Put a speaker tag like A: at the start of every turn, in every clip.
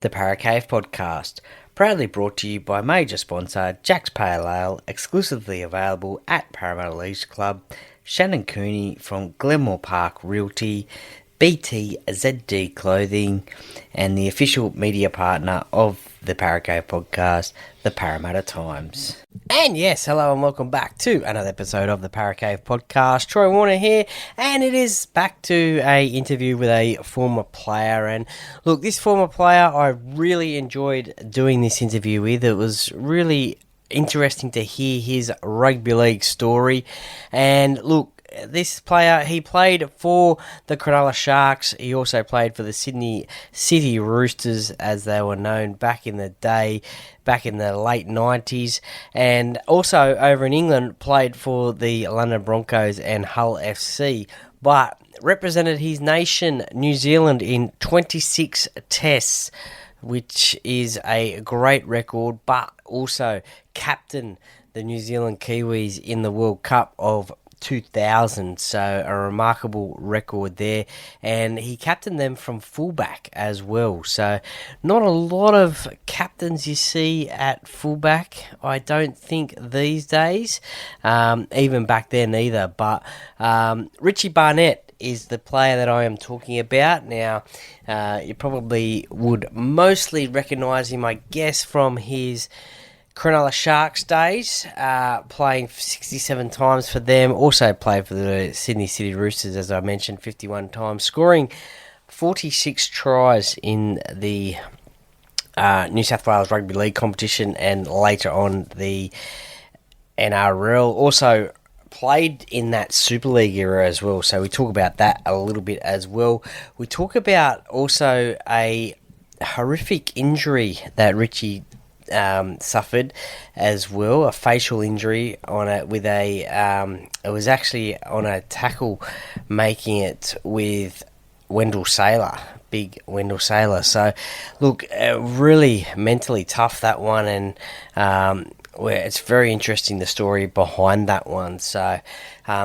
A: the Para Cave podcast, proudly brought to you by major sponsor Jack's Pale Ale, exclusively available at Parramatta Leisure Club, Shannon Cooney from Glenmore Park Realty, BTZD Clothing, and the official media partner of the Para Cave podcast, the Parramatta Times. And yes, hello and welcome back to another episode of the Para Cave podcast. Troy Warner here, and it is back to a interview with a former player. And look, this former player, I really enjoyed doing this interview with. It was really interesting to hear his rugby league story. And look, this player, he played for the Cronulla Sharks. He also played for the Sydney City Roosters, as they were known back in the day, back in the late 90s. And also over in England, played for the London Broncos and Hull FC. But represented his nation, New Zealand, in 26 tests, which is a great record, but also captained the New Zealand Kiwis in the World Cup of 2000, so a remarkable record there, and he captained them from fullback as well, so not a lot of captains you see at fullback, I don't think, these days, even back then either. But Richie Barnett is the player that I am talking about. Now, you probably would mostly recognise him, I guess, from his Cronulla Sharks days, playing 67 times for them. Also played for the Sydney City Roosters, as I mentioned, 51 times, scoring 46 tries in the New South Wales Rugby League competition and later on the NRL. Also played in that Super League era as well, so we talk about that a little bit as well. We talk about also a horrific injury that Richie suffered as well, a facial injury on it with it was actually on a tackle making it with Wendell Sailor, big Wendell Sailor. So look, really mentally tough, that one, and it's very interesting, the story behind that one. So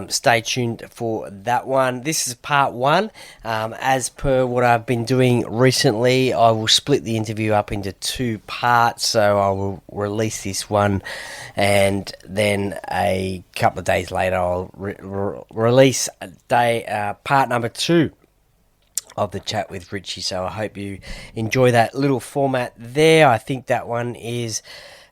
A: stay tuned for that one. This is part one. As per what I've been doing recently, I will split the interview up into two parts. So I will release this one, and then a couple of days later I'll release part number two of the chat with Richie. So I hope you enjoy that little format there. I think that one is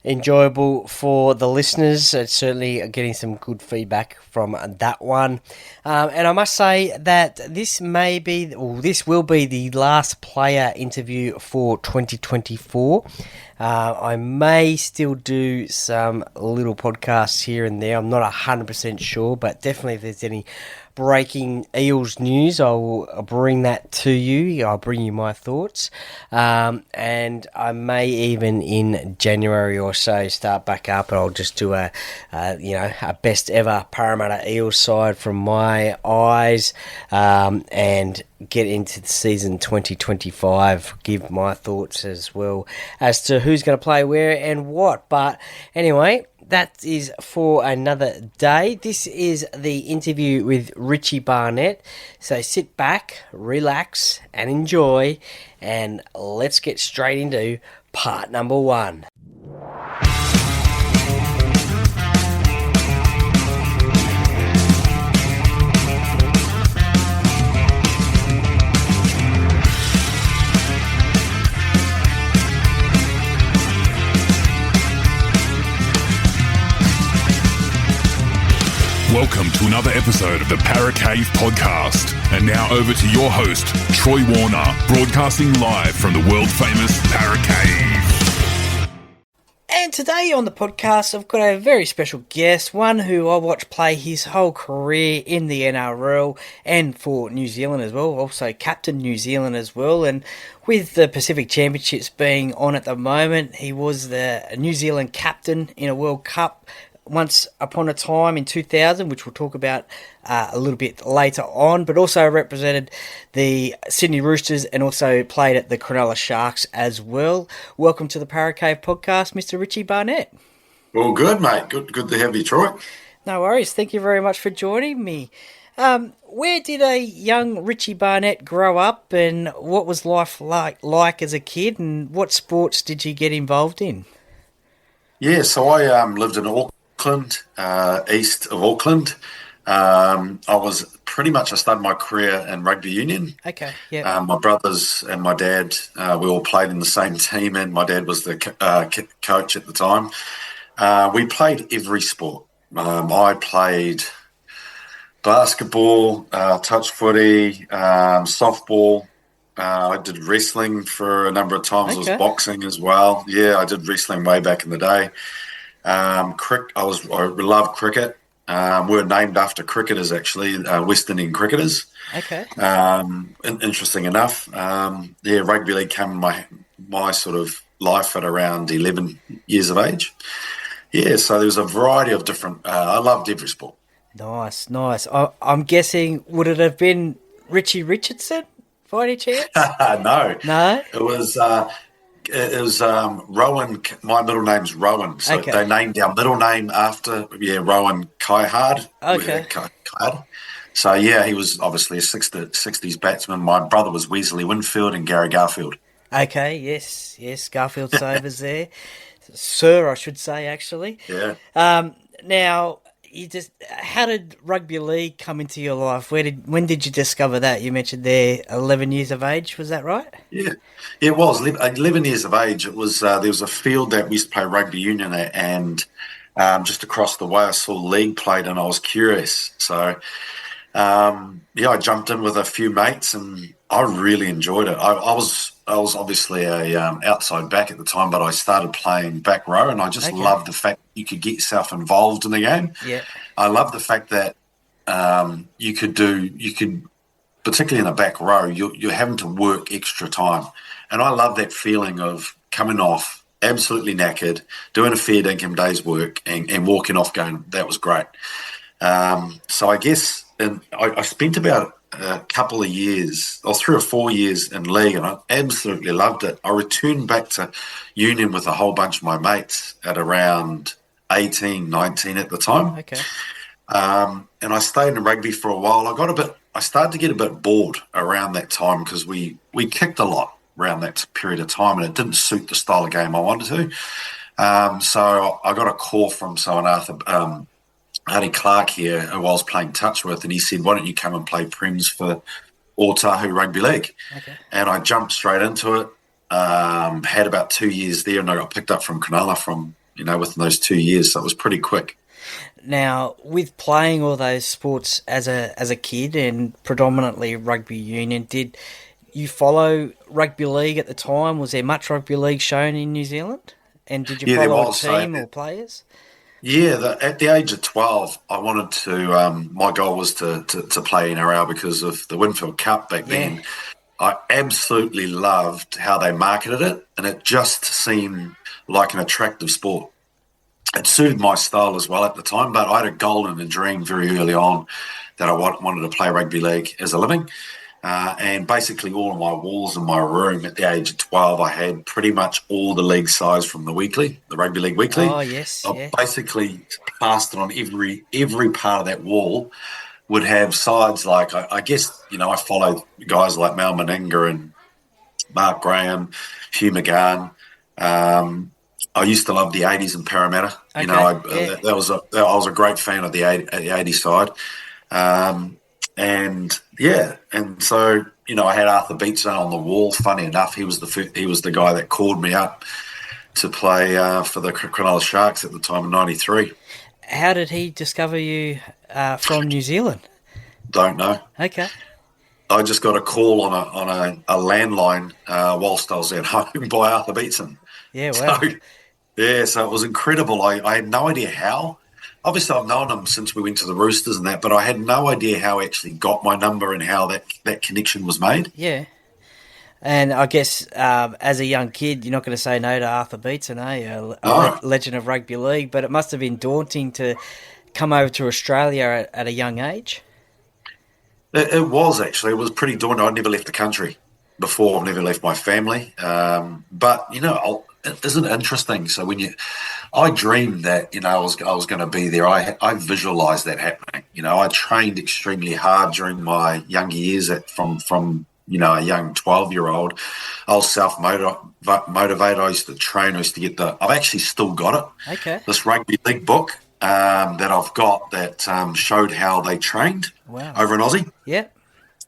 A: enjoyable for the listeners. It's certainly getting some good feedback from that one. And I must say that this will be the last player interview for 2024. I may still do some little podcasts here and there. I'm not 100% sure, but definitely if there's any breaking Eels news, I will bring that to you. I'll bring you my thoughts, and I may even in January or so start back up, and I'll just do a best ever Parramatta Eels side from my eyes, and get into the season 2025, give my thoughts as well as to who's going to play where and what. But anyway, that is for another day. This is the interview with Richie Barnett. So sit back, relax, and enjoy. And let's get straight into part number one.
B: Welcome to another episode of the Para Cave podcast. And now over to your host, Troy Warner, broadcasting live from the world-famous Para Cave.
A: And today on the podcast, I've got a very special guest, one who I watched play his whole career in the NRL and for New Zealand as well, also captain New Zealand as well. And with the Pacific Championships being on at the moment, he was the New Zealand captain in a World Cup once upon a time in 2000, which we'll talk about a little bit later on, but also represented the Sydney Roosters and also played at the Cronulla Sharks as well. Welcome to the Para Cave podcast, Mr Richie Barnett.
C: Well, good, mate. Good to have you, Troy.
A: No worries. Thank you very much for joining me. Where did a young Richie Barnett grow up, and what was life like as a kid, and what sports did you get involved in?
C: Yeah, so I lived in Auckland, east of Auckland. I started my career in rugby union.
A: Okay, yeah.
C: My brothers and my dad, we all played in the same team, and my dad was the coach at the time. We played every sport. I played basketball, touch footy, softball. I did wrestling for a number of times. I was boxing as well. Yeah, I did wrestling way back in the day. I love cricket. We were named after cricketers, actually, West Indian cricketers.
A: Okay.
C: Interesting enough. Rugby league came in my sort of life at around 11 years of age. Yeah, so there was a variety of different. I loved every sport.
A: Nice. I'm guessing, would it have been Richie Richardson by any chance?
C: No.
A: No?
C: It was Rowan. My middle name's Rowan, so they named our middle name after Rowan Kaihard.
A: Okay.
C: Kaihard. So he was obviously a 60s batsman. My brother was Wesley Winfield and Gary Garfield.
A: Okay, yes, Garfield Savers there, sir, I should say actually.
C: Yeah.
A: Now, how did rugby league come into your life? When did you discover that? You mentioned there 11 years of age, was that right?
C: Yeah, it was 11 years of age. It was there was a field that we used to play rugby union at, and just across the way I saw league played, and I was curious. So I jumped in with a few mates, and I really enjoyed it. I was obviously a outside back at the time, but I started playing back row, and I just loved the fact you could get yourself involved in the game.
A: Yeah,
C: I love the fact that you could, particularly in the back row, you're having to work extra time, and I love that feeling of coming off absolutely knackered, doing a fair dinkum day's work, and walking off going, that was great. So I guess, and I spent about a couple of years, or 3 or 4 years in league, and I absolutely loved it. I returned back to union with a whole bunch of my mates at around 18, 19 at the time.
A: Okay.
C: And I stayed in rugby for a while. I started to get a bit bored around that time because we kicked a lot around that period of time, and it didn't suit the style of game I wanted to. So I got a call from someone, Hardy Clark here, who I was playing touch with, and he said, why don't you come and play Prems for Otahu Rugby League? Okay. And I jumped straight into it, had about 2 years there, and I got picked up from Cronulla within those 2 years, so it was pretty quick.
A: Now, with playing all those sports as a kid, and predominantly rugby union, did you follow rugby league at the time? Was there much rugby league shown in New Zealand? And did you follow a team or players?
C: Yeah, at the age of 12, I wanted to. My goal was to play NRL because of the Winfield Cup back then. I absolutely loved how they marketed it, and it just seemed like an attractive sport. It suited my style as well at the time, but I had a goal and a dream very early on that I wanted to play rugby league as a living. And basically all of my walls in my room at the age of 12, I had pretty much all the league size from the Rugby League Weekly.
A: Oh, yes.
C: I basically passed it on every part of that wall would have sides like, I guess, I followed guys like Mal Meninga and Mark Graham, Hugh McGahn. I used to love the 80s in Parramatta.
A: Okay,
C: I was a great fan of the 80s side. And so I had Arthur Beetson on the wall. Funny enough, he was the guy that called me up to play for the Cronulla Sharks at the time in '93.
A: How did he discover you from New Zealand?
C: Don't know.
A: Okay.
C: I just got a call on a landline whilst I was at home by Arthur Beetson.
A: Yeah, wow.
C: So it was incredible. I had no idea how. Obviously, I've known him since we went to the Roosters and that, but I had no idea how he actually got my number and how that connection was made.
A: Yeah. And I guess as a young kid, you're not going to say no to Arthur Beetson, a legend of rugby league, but it must have been daunting to come over to Australia at a young age.
C: It was actually. It was pretty daunting. I'd never left the country before. I've never left my family. But, isn't it interesting? So I dreamed that, I was going to be there. I visualized that happening. I trained extremely hard during my younger years from a young 12-year-old. I was self-motivated. I used to train. I used to get I've actually still got it.
A: Okay.
C: This rugby league book that I've got that showed how they trained over in Aussie.
A: Yeah.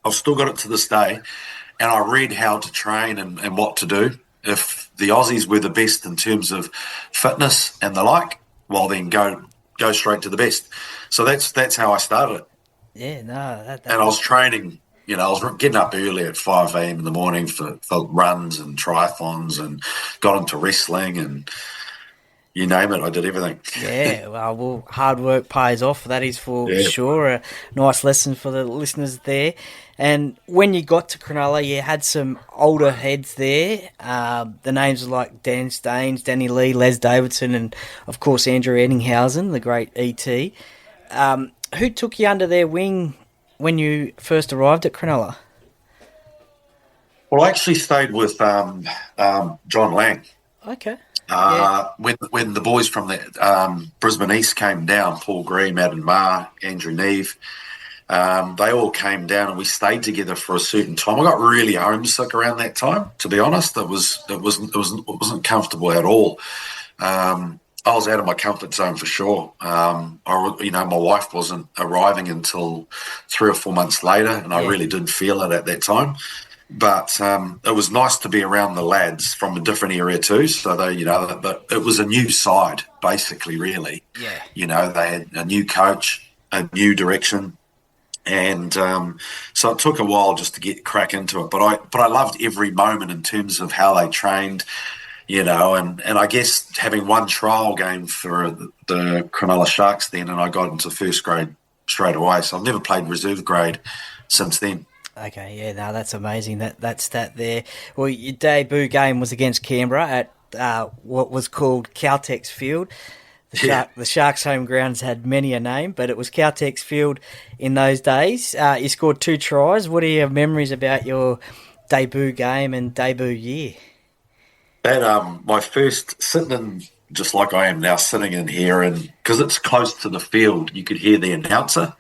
C: I've still got it to this day. And I read how to train and what to do. If the Aussies were the best in terms of fitness and the like, well, then go straight to the best. So that's how I started it.
A: Yeah, no.
C: And I was training, I was getting up early at 5 a.m. in the morning for runs and triathlons, and got into wrestling, and you name it, I did everything.
A: Yeah, well, hard work pays off. That is for sure. A nice lesson for the listeners there. And when you got to Cronulla, you had some older heads there. The names were like Dan Staines, Danny Lee, Les Davidson, and of course Andrew Eddinghausen, the great ET. Who took you under their wing when you first arrived at Cronulla?
C: Well, I actually stayed with John Lang.
A: Okay.
C: When the boys from the Brisbane East came down, Paul Green, Madden Marr, Andrew Neve, they all came down and we stayed together for a certain time. I got really homesick around that time, to be honest. It wasn't comfortable at all. I was out of my comfort zone for sure. My wife wasn't arriving until 3 or 4 months later, and I really didn't feel it at that time. But it was nice to be around the lads from a different area too. So but it was a new side, basically, really.
A: Yeah.
C: They had a new coach, a new direction. And so it took a while just to get crack into it. But I loved every moment in terms of how they trained, and I guess having one trial game for the Cronulla Sharks then, and I got into first grade straight away. So I've never played reserve grade since then.
A: Okay, yeah, no, that's amazing. That stat there. Well, your debut game was against Canberra at what was called Caltex Field. The Sharks' home grounds had many a name, but it was Caltex Field in those days. You scored 2 tries. What are your memories about your debut game and debut year?
C: That my first sitting in, just like I am now, sitting in here, and because it's close to the field, you could hear the announcer.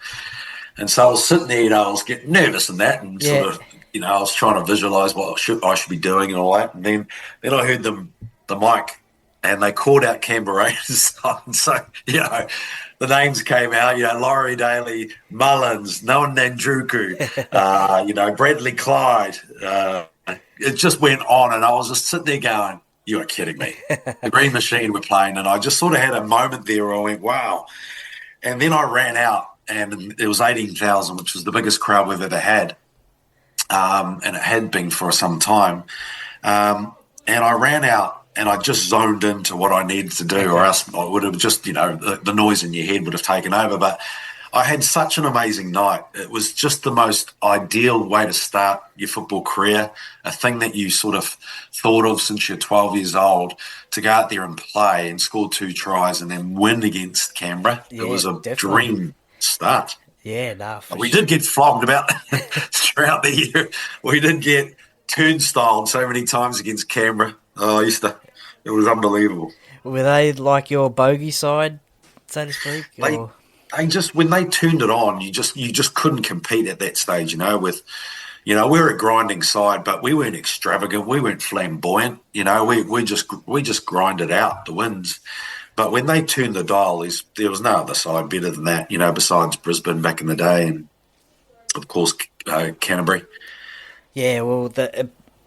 C: And so I was sitting there, I was getting nervous and that, and sort of, I was trying to visualise what I should be doing and all that. And then I heard the mic, and they called out Canberra Raiders. So, the names came out, Laurie Daly, Mullins, Noah Nandruku, Bradley Clyde. It just went on, and I was just sitting there going, you are kidding me. The Green Machine were playing, and I just sort of had a moment there where I went, wow. And then I ran out, and it was 18,000, which was the biggest crowd we've ever had, and it had been for some time. And I ran out, and I just zoned into what I needed to do, or else I would have just, the noise in your head would have taken over. But I had such an amazing night. It was just the most ideal way to start your football career, a thing that you sort of thought of since you're 12 years old, to go out there and play and score 2 tries and then win against Canberra.
A: Yeah,
C: it was a
A: definitely.
C: Dream start.
A: Yeah, no.
C: We did get flogged about throughout the year. We did get turnstiled so many times against Canberra. It was unbelievable.
A: Were they like your bogey side, so to speak?
C: They just, when they turned it on, you just couldn't compete at that stage, with, we were a grinding side, but we weren't extravagant. We weren't flamboyant. We just grinded out the wins. But when they turned the dial, there was no other side better than that, besides Brisbane back in the day, and of course Canterbury.
A: Yeah, well,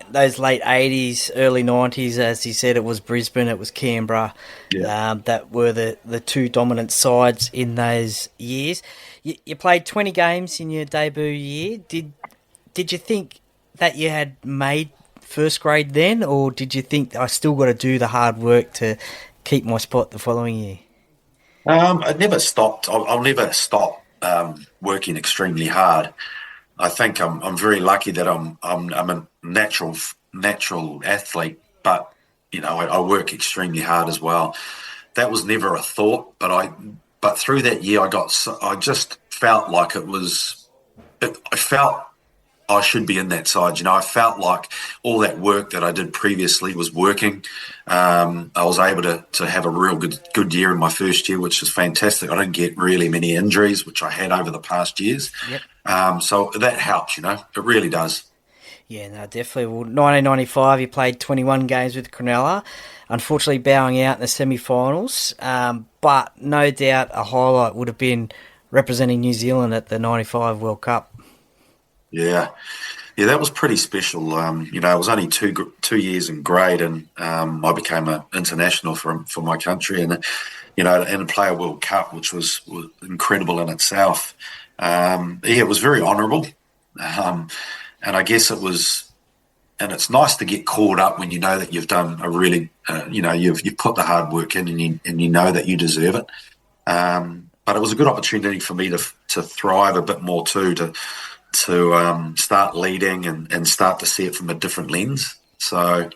A: those late 80s, early 90s, as you said, it was Brisbane, it was Canberra, that were the 2 dominant sides in those years. You played 20 games in your debut year. Did you think that you had made first grade then, or did you think I still got to do the hard work to keep my spot the following year?
C: I never stopped. I'll never stop working extremely hard. I think I'm very lucky that I'm a natural athlete, but I work extremely hard as well. That was never a thought, but through that year I just felt like I felt I should be in that side. I felt like all that work that I did previously was working. I was able to have a real good year in my first year, which was fantastic. I didn't get really many injuries, which I had over the past years.
A: Yep.
C: So that helps, it really does.
A: Yeah, no, definitely. Well, 1995, you played 21 games with Cronulla, unfortunately bowing out in the semi-finals. But no doubt a highlight would have been representing New Zealand at the 95 World Cup.
C: Yeah, that was pretty special. I was only two years in grade, and I became an international for my country, and and play a World Cup, which was incredible in itself. It was very honourable, and I guess it was. And it's nice to get called up when you know that you've done a really, you've put the hard work in, and you know that you deserve it. But it was a good opportunity for me to thrive a bit more too, to start leading and start to see it from a different lens. So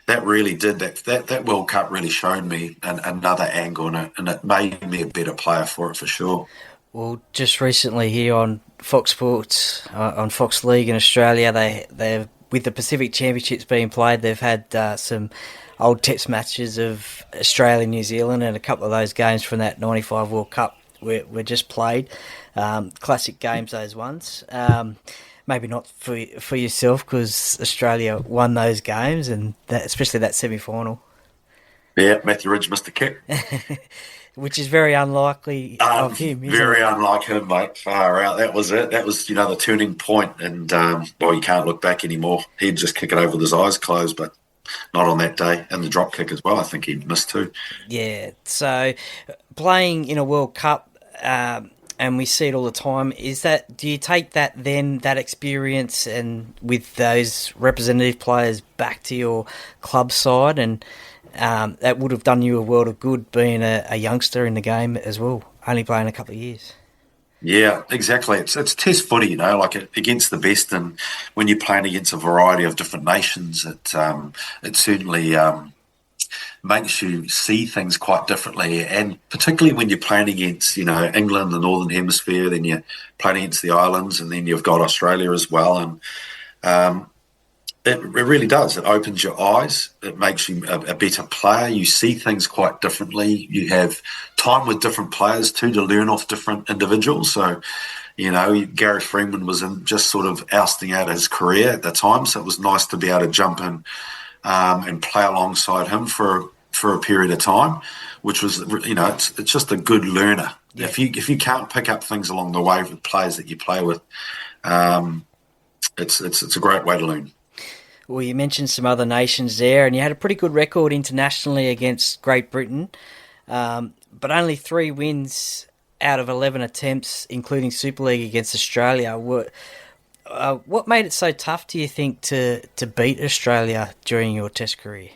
C: that really did that World Cup really showed me another angle, and it made me a better player for it, for sure.
A: Well, just recently here on Fox Sports, on Fox League in Australia, they've with the Pacific Championships being played, they've had some old Test matches of Australia and New Zealand, and a couple of those games from that 95 World Cup were just played. Classic games, those ones. Maybe not for yourself, because Australia won those games, and especially that semi-final.
C: Yeah, Matthew Ridge missed the kick.
A: Which is very unlikely of him, isn't
C: very
A: it?
C: unlike him, mate. Far out. That was it. That was, the turning point. And, you can't look back anymore. He'd just kick it over with his eyes closed, but not on that day. And the drop kick as well, I think he missed too.
A: Yeah, so playing in a World Cup, and we see it all the time, do you take that experience and with those representative players back to your club side, and that would have done you a world of good being a youngster in the game as well, only playing a couple of years?
C: Yeah, exactly. It's test footy, like against the best, and when you're playing against a variety of different nations, it certainly makes you see things quite differently, and particularly when you're playing against, England, the Northern Hemisphere, then you're playing against the islands, and then you've got Australia as well, and it really does. It opens your eyes. It makes you a better player. You see things quite differently. You have time with different players too to learn off different individuals. So, Gary Freeman was just sort of ousting out his career at the time. So it was nice to be able to jump in and play alongside him for a period of time, which was, it's just a good learner. Yeah. If you can't pick up things along the way with players that you play with, it's a great way to learn.
A: Well, you mentioned some other nations there, and you had a pretty good record internationally against Great Britain, but only 3 wins out of 11 attempts, including Super League against Australia. What made it so tough, do you think, to beat Australia during your Test career?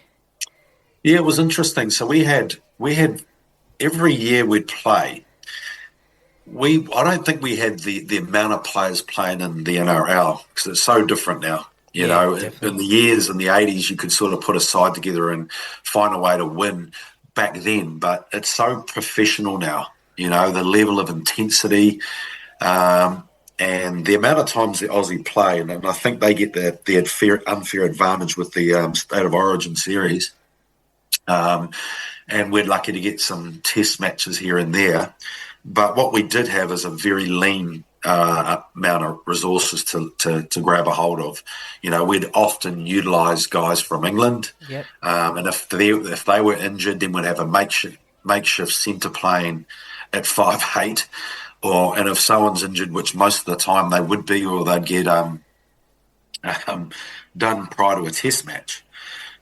C: Yeah, it was interesting. So we had every year we'd play. I don't think we had the amount of players playing in the NRL, because it's so different now. In the years in the 80s, you could sort of put a side together and find a way to win back then. But it's so professional now, the level of intensity and the amount of times the Aussie play. And I think they get the unfair advantage with the State of Origin series. And we're lucky to get some test matches here and there. But what we did have is a very lean amount of resources to grab a hold of. We'd often utilise guys from England,
A: yep.
C: And if they were injured, then we'd have a makeshift centre playing at 5'8", and if someone's injured, which most of the time they would be, or they'd get done prior to a test match,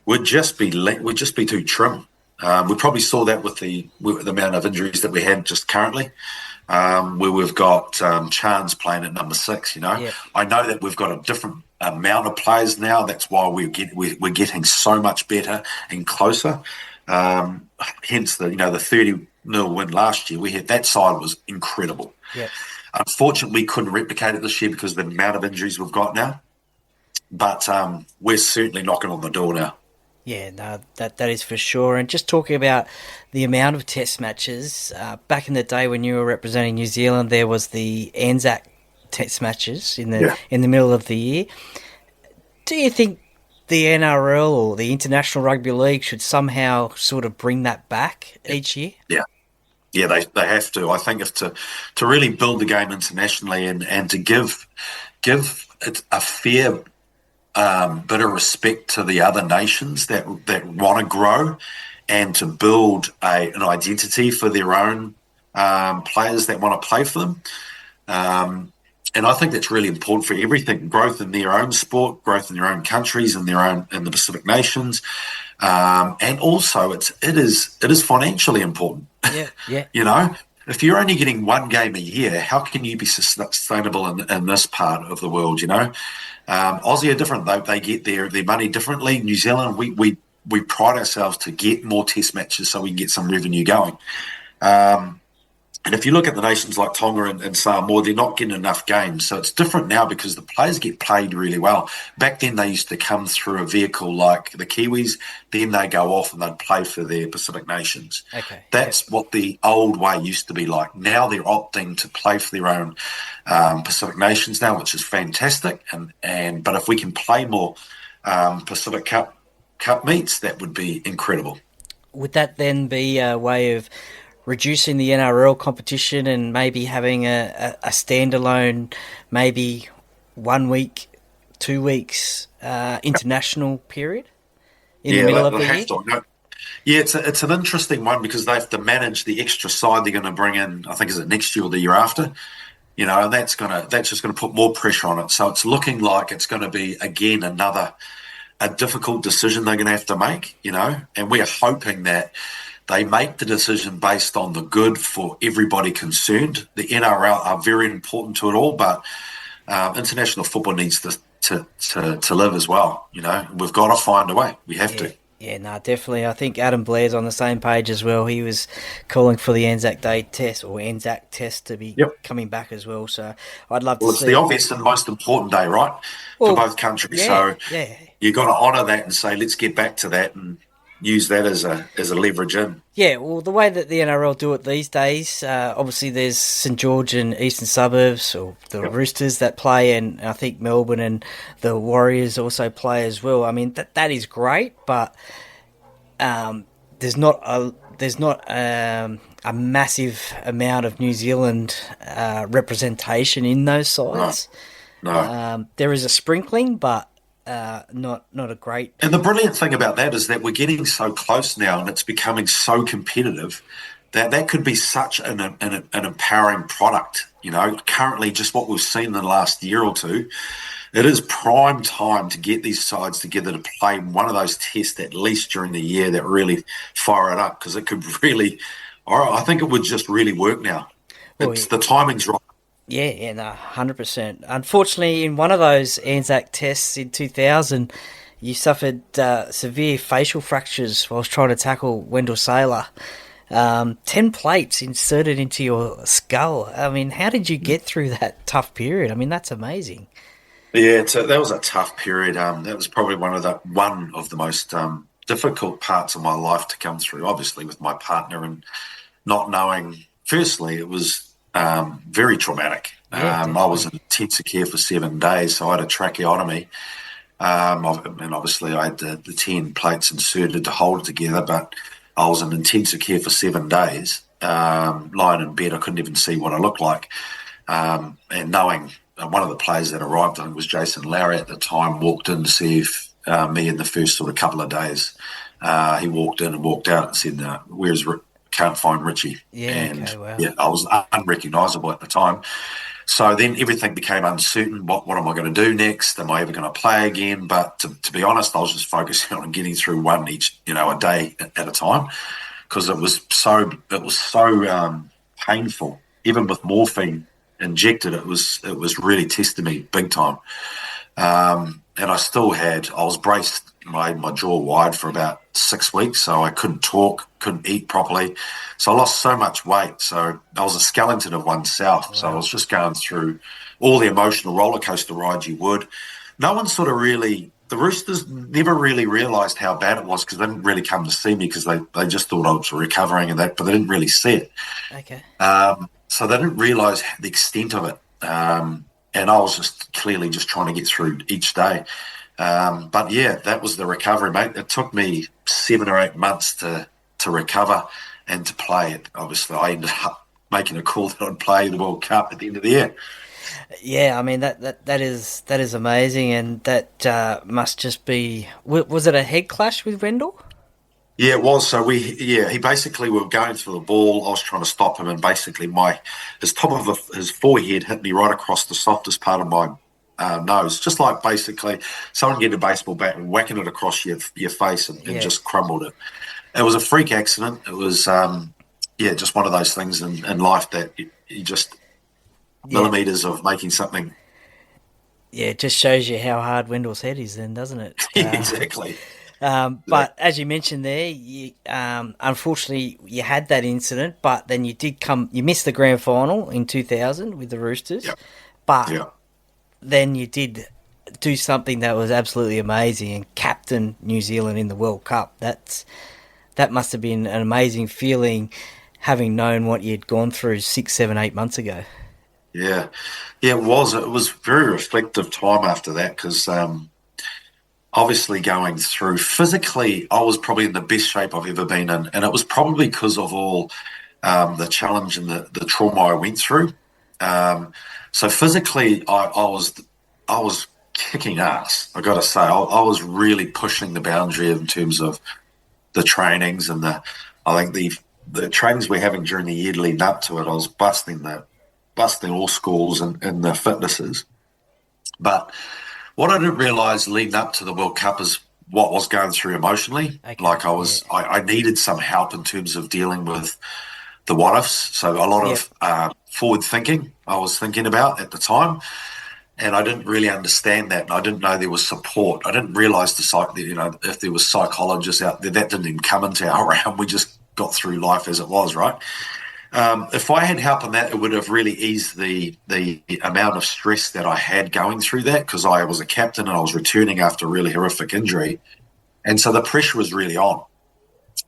C: we'd just be too trim. We probably saw that with the amount of injuries that we had just currently. Where we've got Chance playing at number 6,
A: Yeah. I
C: know that we've got a different amount of players now. That's why we're getting so much better and closer. Hence the 30-0 win last year. We had that side was incredible.
A: Yeah.
C: Unfortunately, we couldn't replicate it this year because of the amount of injuries we've got now. But we're certainly knocking on the door now.
A: Yeah, no, that is for sure. And just talking about the amount of test matches, back in the day when you were representing New Zealand, there was the Anzac test matches in
C: Yeah.
A: the middle of the year. Do you think the NRL or the International Rugby League should somehow sort of bring that back each year?
C: Yeah. Yeah, they have to. I think if to really build the game internationally and to give it a fair bit of respect to the other nations that want to grow and to build an identity for their own players that want to play for them. And I think that's really important for everything: growth in their own sport, growth in their own countries, in the Pacific nations, and also it is financially important.
A: Yeah, yeah.
C: You know, if you're only getting one game a year, how can you be sustainable in this part of the world? You know, Aussie are different. They get their money differently. New Zealand, we pride ourselves to get more test matches so we can get some revenue going. And if you look at the nations like Tonga and Samoa, they're not getting enough games. So it's different now because the players get paid really well. Back then, they used to come through a vehicle like the Kiwis. Then they go off and they'd play for their Pacific nations.
A: Okay.
C: That's what the old way used to be like. Now they're opting to play for their own Pacific nations now, which is fantastic. But if we can play more Pacific Cup meets, that would be incredible.
A: Would that then be a way of reducing the NRL competition and maybe having a standalone, maybe 1 week, 2 weeks international period in the middle of the year?
C: Yeah, it's an interesting one because they have to manage the extra side they're going to bring in. I think is it next year or the year after, you know, and that's just going to put more pressure on it. So it's looking like it's going to be again a difficult decision they're going to have to make, you know, and we're hoping that they make the decision based on the good for everybody concerned. The NRL are very important to it all, but international football needs to live as well. You know, we've got to find a way. We have to.
A: Yeah, no, definitely. I think Adam Blair's on the same page as well. He was calling for the Anzac Day test or Anzac test to be coming back as well. So I'd love to see.
C: It's the obvious and most important day, right, for both countries. So you've got to honour that and say, let's get back to that and use that as a leverage in.
A: Yeah, well, the way that the NRL do it these days, obviously there's St George and Eastern Suburbs, or the Roosters that play, and I think Melbourne and the Warriors also play as well. I mean, that is great, but there's not a massive amount of New Zealand representation in those sides.
C: No.
A: There is a sprinkling, but not a great.
C: And the brilliant thing about that is that we're getting so close now, and it's becoming so competitive that could be such an empowering product. You know, currently, just what we've seen in the last year or two, it is prime time to get these sides together to play one of those tests at least during the year that really fire it up, because it could really. I think it would just really work now. The timing's right.
A: Yeah, no, 100%. Unfortunately, in one of those Anzac tests in 2000, you suffered severe facial fractures whilst trying to tackle Wendell Saylor. 10 plates inserted into your skull. I mean, how did you get through that tough period? I mean, that's amazing.
C: Yeah, that was a tough period. That was probably one of the most difficult parts of my life to come through, obviously, with my partner and not knowing. Firstly, it was very traumatic. I was in intensive care for 7 days, so I had a tracheotomy. And obviously I had the 10 plates inserted to hold it together, but I was in intensive care for 7 days, lying in bed. I couldn't even see what I looked like. And knowing one of the players that arrived, I think it was Jason Lowry at the time, walked in to see me in the first sort of couple of days. He walked in and walked out and said, where's Rick? Can't find Richie. I was unrecognisable at the time. So then everything became uncertain. What am I going to do next? Am I ever going to play again? But to be honest, I was just focusing on getting through one each, a day at a time, because it was so painful. Even with morphine injected, it was really testing me big time. And I was braced, my jaw wide for about 6 weeks, so I couldn't talk, couldn't eat properly. So I lost so much weight. So I was a skeleton of oneself. Wow. So I was just going through all the emotional roller coaster rides you would. No one sort of really, the Roosters never really realised how bad it was, because they didn't really come to see me, because they just thought I was recovering and that, but they didn't really see it.
A: Okay.
C: So they didn't realise the extent of it. and I was just clearly just trying to get through each day. But yeah, that was the recovery, mate. It took me 7 or 8 months to recover and to play it. Obviously, I ended up making a call that I'd play the World Cup at the end of the year.
A: Yeah, I mean that is amazing, and that must just be. Was it a head clash with Rendell?
C: Yeah, it was. So he basically, we were going for the ball. I was trying to stop him, and basically his top of his forehead hit me right across the softest part of my nose, just like basically someone getting a baseball bat and whacking it across your face and just crumbled it. It was a freak accident. It was, just one of those things in life that you just millimeters of making something.
A: Yeah, it just shows you how hard Wendell's head is then, doesn't it?
C: Exactly.
A: But as you mentioned there, unfortunately you had that incident, but then you missed the grand final in 2000 with the Roosters, but then you did do something that was absolutely amazing and captain New Zealand in the World Cup. That must have been an amazing feeling, having known what you'd gone through 6, 7, 8 months ago.
C: Yeah, it was. It was very reflective time after that because obviously going through physically, I was probably in the best shape I've ever been in, and it was probably because of all the challenge and the trauma I went through. So physically, I was kicking ass. I got to say, I was really pushing the boundary in terms of the trainings and I think the trainings we're having during the year leading up to it. I was busting all scores and the fitnesses. But what I didn't realise leading up to the World Cup is what was going through emotionally. Okay. Like I needed some help in terms of dealing with the what-ifs. So a lot of forward thinking I was thinking about at the time. And I didn't really understand that. And I didn't know there was support. I didn't realise if there was psychologists out there, that didn't even come into our realm. We just got through life as it was, right? If I had help on that, it would have really eased the amount of stress that I had going through that, because I was a captain and I was returning after a really horrific injury. And so the pressure was really on.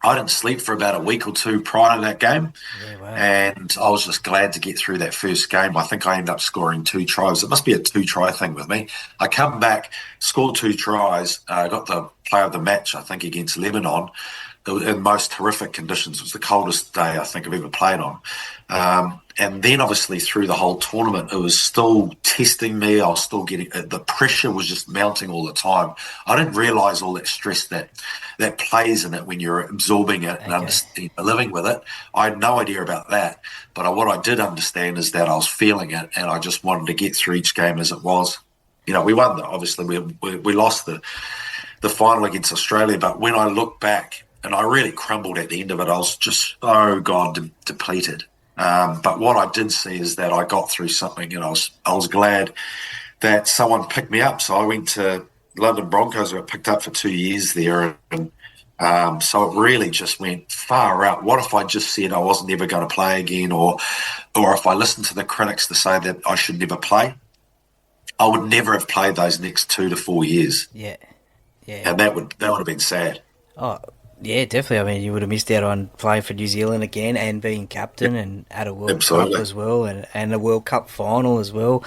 C: I didn't sleep for about a week or two prior to that game. Yeah, wow. And I was just glad to get through that first game. I think I ended up scoring 2 tries. It must be a 2-try thing with me. I come back, scored 2 tries, got the player of the match, I think, against Lebanon. In most horrific conditions. It was the coldest day I think I've ever played on. And then obviously through the whole tournament, it was still testing me. I was still getting, the pressure was just mounting all the time. I didn't realise all that stress that plays in it when you're absorbing it and living with it. I had no idea about that. But what I did understand is that I was feeling it, and I just wanted to get through each game as it was. We won, obviously we lost the final against Australia, but when I look back, and I really crumbled at the end of it, I was just depleted. But what I did see is that I got through something, and I was glad that someone picked me up. So I went to London Broncos. I got picked up for 2 years there, and so it really just went far out. What if I just said I wasn't ever going to play again, or if I listened to the critics to say that I should never play? I would never have played those next 2 to 4 years. Yeah, and that would have been sad.
A: Oh. Yeah, definitely. I mean, you would have missed out on playing for New Zealand again and being captain and at a World Cup as well, and a World Cup final as well,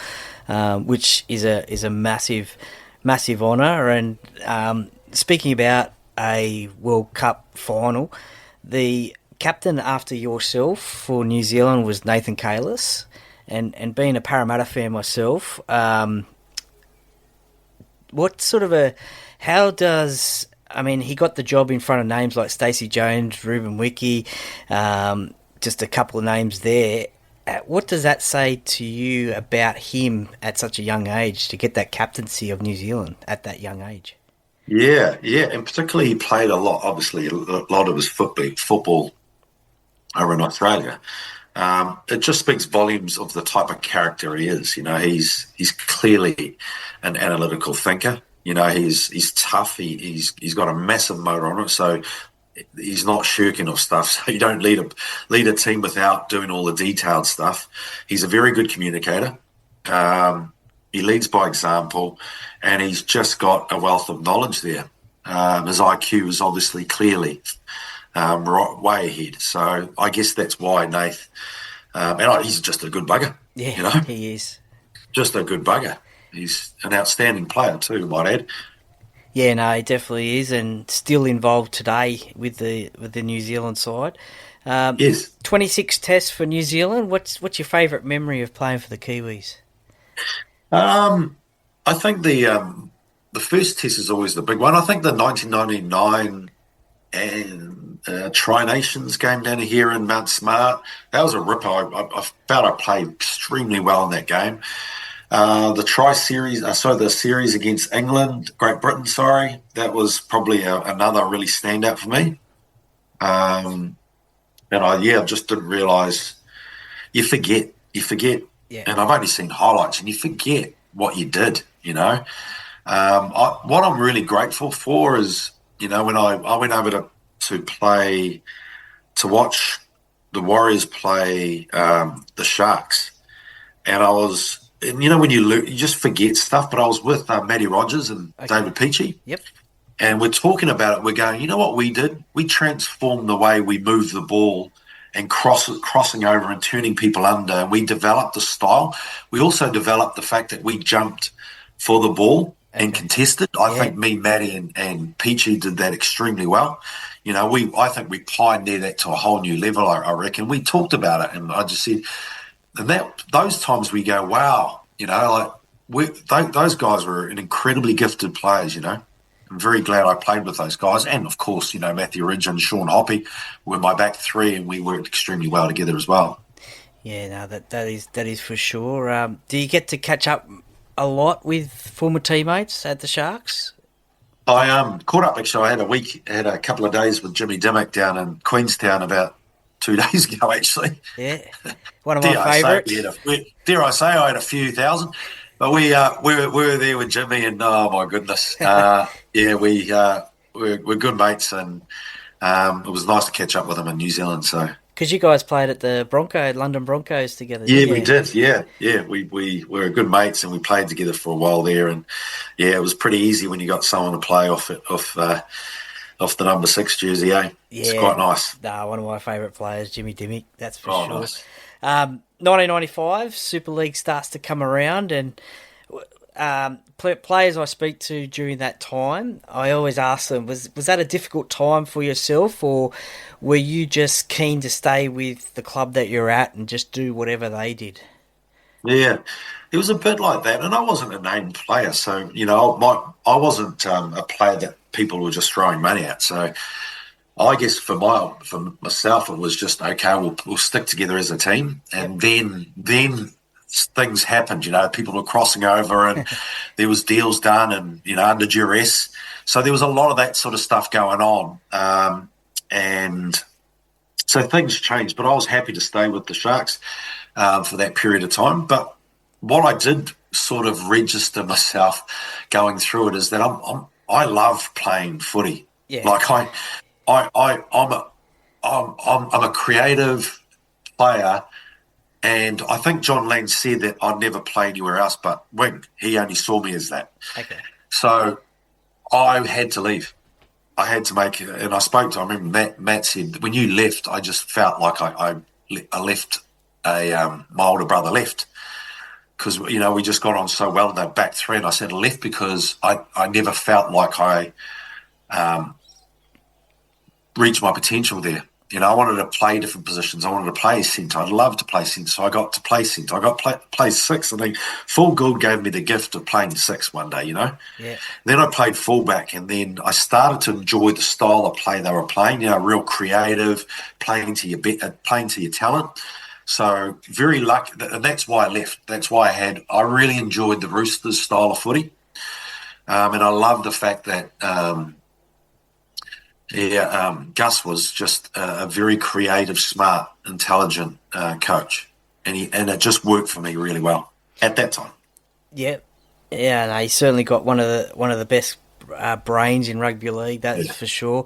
A: which is a massive honour. And speaking about a World Cup final, the captain after yourself for New Zealand was Nathan Cayless, and being a Parramatta fan myself, he got the job in front of names like Stacey Jones, Ruben Wiki, just a couple of names there. What does that say to you about him at such a young age, to get that captaincy of New Zealand at that young age?
C: Yeah, and particularly he played a lot of his football over in Australia. It just speaks volumes of the type of character he is. He's clearly an analytical thinker. He's tough. He's got a massive motor on it, so he's not shirking of stuff. So you don't lead a team without doing all the detailed stuff. He's a very good communicator. He leads by example, and he's just got a wealth of knowledge there. His IQ is obviously clearly way ahead. So I guess that's why Nath, and he's just a good bugger.
A: Yeah, he is.
C: just a good bugger. He's an outstanding player too, might add.
A: Yeah, no, he definitely is, and still involved today with the New Zealand side.
C: Yes.
A: 26 tests for New Zealand. What's your favourite memory of playing for the Kiwis?
C: I think the first test is always the big one. I think the 1999 and Tri Nations game down here in Mount Smart, that was a ripper. I felt I played extremely well in that game. The the series against England, Great Britain, that was probably another really standout for me. And I just didn't realise. You forget,
A: Yeah,
C: and I've only seen highlights, and you forget what you did. What I'm really grateful for is, when I went over to watch the Warriors play the Sharks, and when you just forget stuff. But I was with Matty Rogers and David Peachy.
A: Yep.
C: And we're talking about it. We're going, you know what we did? We transformed the way we move the ball and crossing over and turning people under. And we developed the style. We also developed the fact that we jumped for the ball and contested. I think me, Matty, and Peachy did that extremely well. I think we pioneered that to a whole new level, I reckon. We talked about it, and I just said, and those times we go, wow, those guys were an incredibly gifted players, I'm very glad I played with those guys. And, of course, Matthew Ridge and Sean Hoppy were my back three, and we worked extremely well together as well.
A: Yeah, no, that is for sure. Do you get to catch up a lot with former teammates at the Sharks?
C: I caught up, actually. I had a couple of days with Jimmy Dimmock down in Queenstown about 2 days ago, actually.
A: Yeah, one of my favourites.
C: Dare I say I had a few thousand. But we were there with Jimmy, and oh my goodness, we're good mates, and it was nice to catch up with him in New Zealand. So
A: because you guys played at the London Broncos together.
C: Yeah, we did. Yeah. We were good mates, and we played together for a while there, and it was pretty easy when you got someone to play off the number 6 jersey. It's quite nice.
A: Nah, one of my favourite players, Jimmy Dimmock. That's for sure.
C: Nice.
A: 1995, Super League starts to come around, and players I speak to during that time, I always ask them, was that a difficult time for yourself, or were you just keen to stay with the club that you're at and just do whatever they did?
C: Yeah, it was a bit like that, and I wasn't a named player, so I wasn't a player that people were just throwing money at. So I guess for myself, it was just okay. We'll stick together as a team, and then things happened. People were crossing over, and there was deals done, and under duress. So there was a lot of that sort of stuff going on, and so things changed. But I was happy to stay with the Sharks for that period of time. But what I did sort of register myself going through it is that I love playing footy.
A: Yeah.
C: Like I'm a creative player, and I think John Lang said that I'd never play anywhere else but wing. He only saw me as that.
A: Okay.
C: So I had to leave. I had to make it, and I remember Matt said, when you left, I just felt like I left my older brother left, because we just got on so well in that back three, and I said I left because I never felt like I reached my potential there. I wanted to play different positions. I wanted to play centre. I'd love to play centre, so I got to play centre. I got to play six. I think Full Gould gave me the gift of playing six one day,
A: Yeah.
C: Then I played fullback, and then I started to enjoy the style of play they were playing, real creative, playing to your talent. So very lucky, and that's why I left. That's why I really enjoyed the Roosters style of footy. And I love the fact that Gus was just a very creative, smart, intelligent coach, and it just worked for me really well at that time.
A: Yeah, no, he certainly got one of the best brains in rugby league. That's for sure.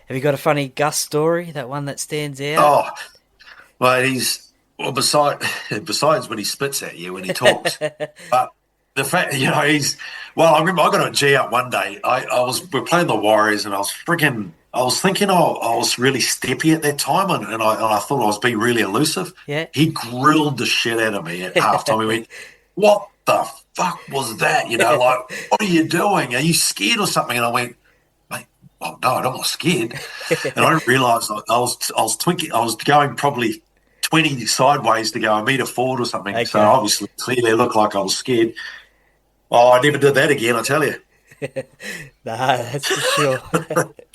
A: Have you got a funny Gus story? That one that stands out?
C: Oh, well, besides when he spits at you when he talks, but the fact, I remember I got a G up one day. We're playing the Warriors, and I was thinking I was really steppy at that time, and I thought I was being really elusive.
A: Yeah.
C: He grilled the shit out of me at halftime. He went, "What the fuck was that? You know, like, what are you doing? Are you scared or something? And I went, mate, well, no, I'm not scared. And I didn't realise I was twinking. I was going probably 20 sideways to go a metre forward or something.
A: Okay.
C: So obviously, clearly, it looked like I was scared. Oh, I never did that again, I tell you.
A: Nah, that's for sure.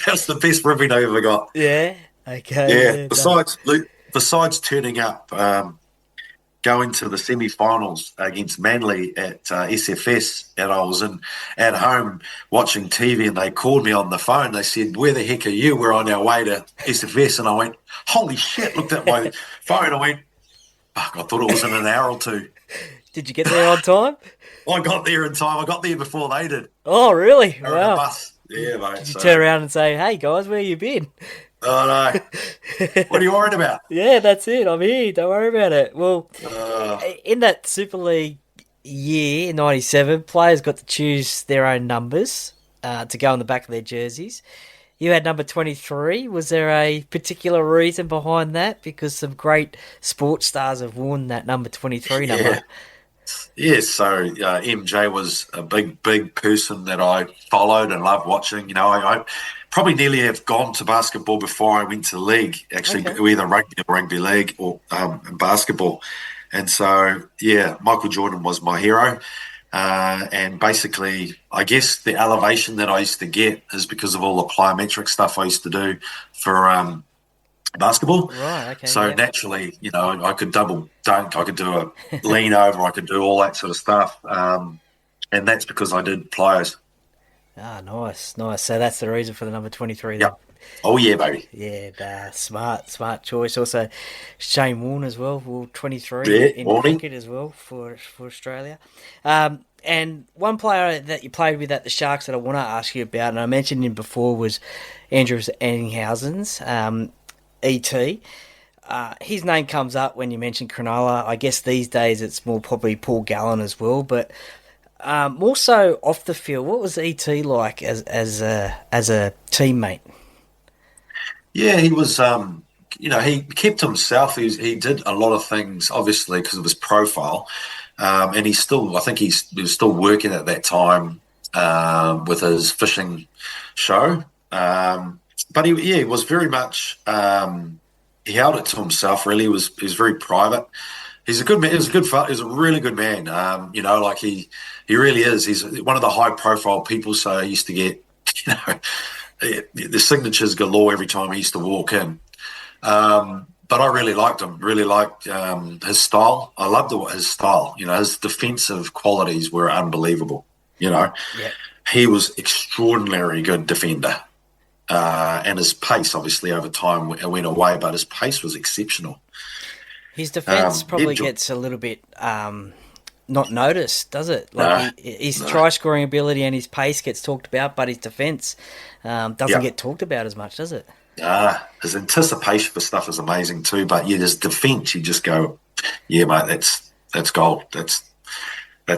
C: That's the best ribbing I ever got.
A: Yeah. Okay.
C: Yeah. Besides turning up, going to the semi-finals against Manly at SFS, and I was at home watching TV, and they called me on the phone. They said, "Where the heck are you? We're on our way to SFS." And I went, "Holy shit!" Looked at my phone. I went, "Fuck!" I thought it was in an hour or two.
A: Did you get there on time?
C: I got there in time. I got there before they did.
A: Oh, really?
C: They were in a
A: Wow.
C: bus. Yeah, mate.
A: Did you turn around and say, "Hey guys, where you been?"
C: Oh no! What are you worried about?
A: Yeah, that's it. I'm here. Don't worry about it. Well, in that Super League year, '97, players got to choose their own numbers to go on the back of their jerseys. You had number 23. Was there a particular reason behind that? Because some great sports stars have worn that number 23 number.
C: Yeah, so MJ was a big person that I followed and loved watching. You know, I probably nearly have gone to basketball before I went to league, actually, either rugby league or basketball. And so, yeah, Michael Jordan was my hero. And basically, I guess the elevation that I used to get is because of all the plyometric stuff I used to do for basketball.
A: Right, okay.
C: So naturally, you know, I could double dunk, I could do a lean over, I could do all that sort of stuff. And that's because I did plyos.
A: Ah, nice. So that's the reason for the number 23 then.
C: Yep. Oh, yeah, baby.
A: Yeah, smart choice. Also, Shane Warne as well, wore 23 in cricket as well for Australia. And one player that you played with at the Sharks that I want to ask you about, and I mentioned him before, was Andrew Anninghausen's ET. His name comes up when you mention Cronulla. I guess these days it's more probably Paul Gallen as well, but more so off the field. What was ET like as a teammate?
C: Yeah, he was. He kept himself. He did a lot of things, obviously, because of his profile, and I think he was still working at that time with his fishing show. But he was very much. He held it to himself. Really, he was very private. He's a good man. He's a really good man. He really is. He's one of the high profile people. So he used to get, the signatures galore every time he used to walk in. But I really liked him. Really liked his style. I loved his style. You know, his defensive qualities were unbelievable. You know, He was extraordinarily good defender. And his pace, obviously, over time went away, but his pace was exceptional.
A: His defence probably gets a little bit not noticed, does it? His try-scoring ability and his pace gets talked about, but his defence doesn't get talked about as much, does it?
C: His anticipation for stuff is amazing too, but his defence, you just go, yeah, mate, that's gold. That's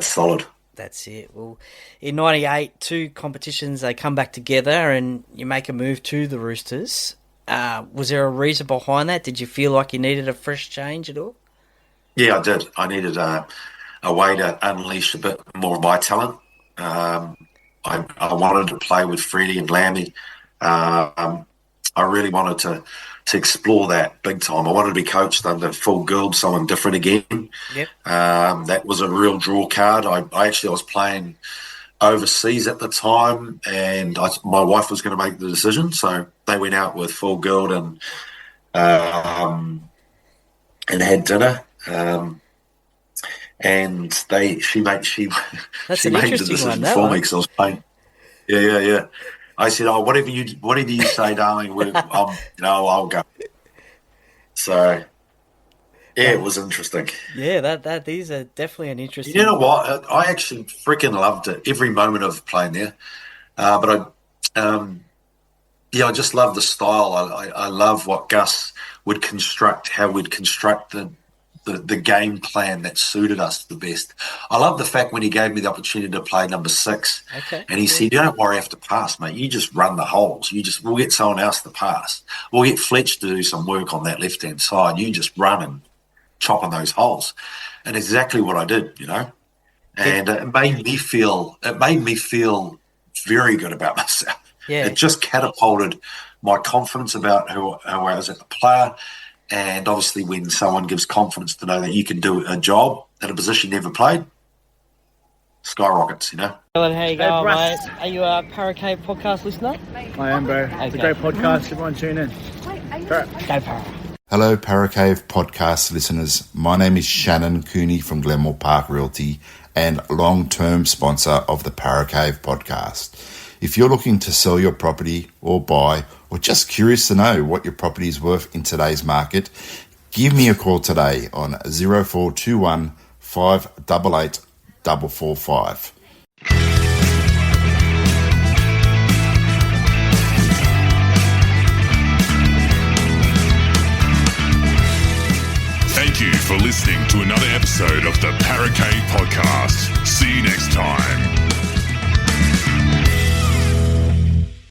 C: solid.
A: That's it. Well, in '98, two competitions, they come back together and you make a move to the Roosters. Was there a reason behind that? Did you feel like you needed a fresh change at all?
C: Yeah, I did. I needed a way to unleash a bit more of my talent. I wanted to play with Freddie and Lammy. I really wanted to explore that big time. I wanted to be coached under Phil Gould, someone different again.
A: Yep.
C: That was a real draw card. I was playing overseas at the time, and my wife was going to make the decision, so they went out with Phil Gould and had dinner. And she made the decision for me because I was playing. Yeah. I said, "Oh, whatever you say, darling, I'll go." So, yeah, it was interesting.
A: Yeah, that is definitely an interesting.
C: You know what? I actually freaking loved it every moment of playing there. But I just love the style. I love what Gus would construct, how we'd construct the game plan that suited us the best. I love the fact when he gave me the opportunity to play number 6, and he said, "Don't worry after pass, mate. You just run the holes. We'll get someone else to pass. We'll get Fletch to do some work on that left-hand side. You just run and chop on those holes." And exactly what I did, and it made me feel very good about myself.
A: Yeah.
C: It just catapulted my confidence about who I was as a player. And obviously when someone gives confidence to know that you can do a job at a position you never played, skyrockets,
A: Dylan, how you going, mate? Are you a Para Cave podcast listener?
D: I am, bro. It's a great podcast. Everyone tune in.
A: Go Para.
E: Hello, Paracave podcast listeners. My name is Shannon Cooney from Glenmore Park Realty and long-term sponsor of the Paracave podcast. If you're looking to sell your property or buy, or just curious to know what your property is worth in today's market, give me a call today on 0421 588 445.
B: Thank you for listening to another episode of the Paracave Podcast. See you next time.